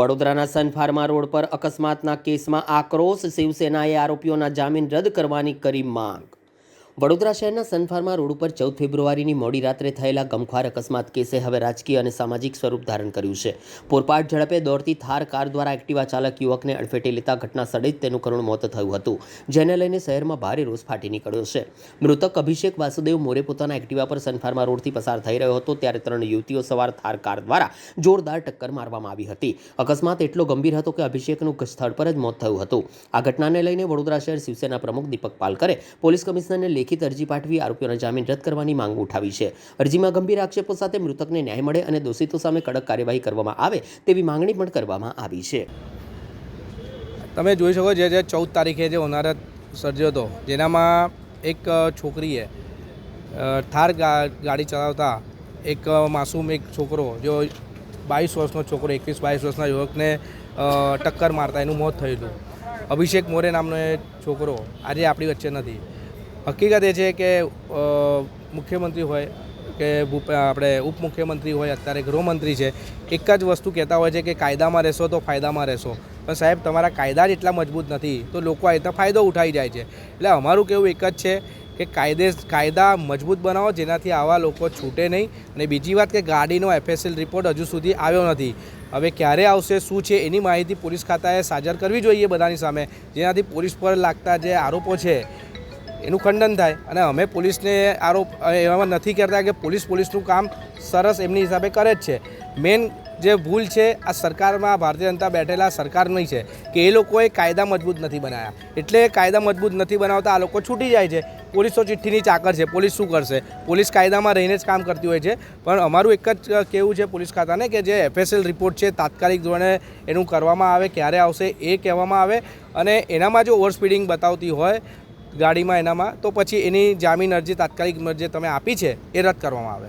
વડોદરાના Sun Pharma road પર અકસ્માતના કેસમાં આક્રોશ, શિવસેનાએ આરોપીઓના જામીન રદ કરવાની કરી માંગ। વડોદરા શહેરના સન ફાર્મા રોડ ઉપર 14 ફેબ્રુઆરીની મોડી રાત્રે થયેલા ગમખ્વાર અકસ્માત કેસે હવે રાજકીય અને સામાજિક સ્વરૂપ ધારણ કર્યું છે। પૂરપાટ ઝડપે દોડતી થાર કાર દ્વારા એક્ટિવા ચાલક યુવકને અડફેટે લેતા ઘટના સ્થળે જ તેનું કરુણ મોત થયું હતું, જેને લઈને શહેરમાં ભારે રોષ ફાટી નીકળ્યો છે। મૃતક અભિષેક વાસુદેવ મોરે પોતાના એક્ટિવા પર સન ફાર્મા રોડથી પસાર થઈ રહ્યો હતો ત્યારે 3 યુવતીઓ સવાર થાર કાર દ્વારા જોરદાર ટક્કર મારવામાં આવી હતી। અકસ્માત એટલો ગંભીર હતો કે અભિષેકનું સ્થળ પર જ મોત થયું હતું। આ ઘટનાને લઈને વડોદરા શહેર શિવસેના પ્રમુખ દીપક પાલકરે પોલીસ કમિશનરને લેખિત અરજી પાઠવી આરોપીઓના જામીન રદ કરવાની માંગ ઉઠાવી છે। અરજીમાં ગંભીર આક્ષેપો સાથે મૃતકને ન્યાય મળે અને દોષિતો સામે કડક કાર્યવાહી કરવામાં આવે તેવી માંગણી પણ કરવામાં આવી છે। તમે જોઈ શકો જે 14 તારીખે જે હોનારત સર્જ્યો હતો, જેનામાં એક છોકરીએ થાર ગાડી ચલાવતા એક માસૂમ એક છોકરો, જો 22 વર્ષનો છોકરો 21-22 વર્ષના યુવકને ટક્કર મારતા એનું મોત થયું હતું। અભિષેક મોરે નામનો એ છોકરો આજે આપણી વચ્ચે નથી। હકીકત એ છે કે મુખ્યમંત્રી હોય કે આપણે ઉપમુખ્યમંત્રી હોય, અત્યારે ગૃહમંત્રી છે, એક જ વસ્તુ કહેતા હોય છે કે કાયદામાં રહેશો તો ફાયદામાં રહેશો। પણ સાહેબ, તમારા કાયદા જ એટલા મજબૂત નથી તો લોકો આ રીતે ફાયદો ઉઠાવી જાય છે। એટલે અમારું કહેવું એક જ છે કે કાયદા મજબૂત બનાવો, જેનાથી આવા લોકો છૂટે નહીં। અને બીજી વાત કે ગાડીનો FSL રિપોર્ટ હજુ સુધી આવ્યો નથી। હવે ક્યારે આવશે, શું છે, એની માહિતી પોલીસ ખાતાએ સાજર કરવી જોઈએ બધાની સામે, જેનાથી પોલીસ પર લાગતા જે આરોપો છે એનું ખંડન થાય। અને અમે પોલીસને આરોપ એવામાં નથી કરતા કે પોલીસનું કામ સરસ એમની હિસાબે કરે જ છે। મેન જે ભૂલ છે આ સરકારમાં, ભારતીય જનતા બેઠેલા સરકારની છે કે એ લોકોએ કાયદા મજબૂત નથી બનાવ્યા। એટલે કાયદા મજબૂત નથી બનાવતા આ લોકો છૂટી જાય છે। પોલીસો ચિઠ્ઠીની ચાકર છે, પોલીસ શું કરશે? પોલીસ કાયદામાં રહીને જ કામ કરતી હોય છે। પણ અમારું એક જ કહેવું છે પોલીસ ખાતાને કે જે FSL રિપોર્ટ છે તાત્કાલિક ધોરણે એનું કરવામાં આવે, ક્યારે આવશે એ કહેવામાં આવે। અને એનામાં જો ઓવર સ્પીડિંગ બતાવતી હોય ગાડીમાં એનામાં, તો પછી એની જામીન અરજી તાત્કાલિક જે તમે આપી છે એ રદ કરવામાં આવે।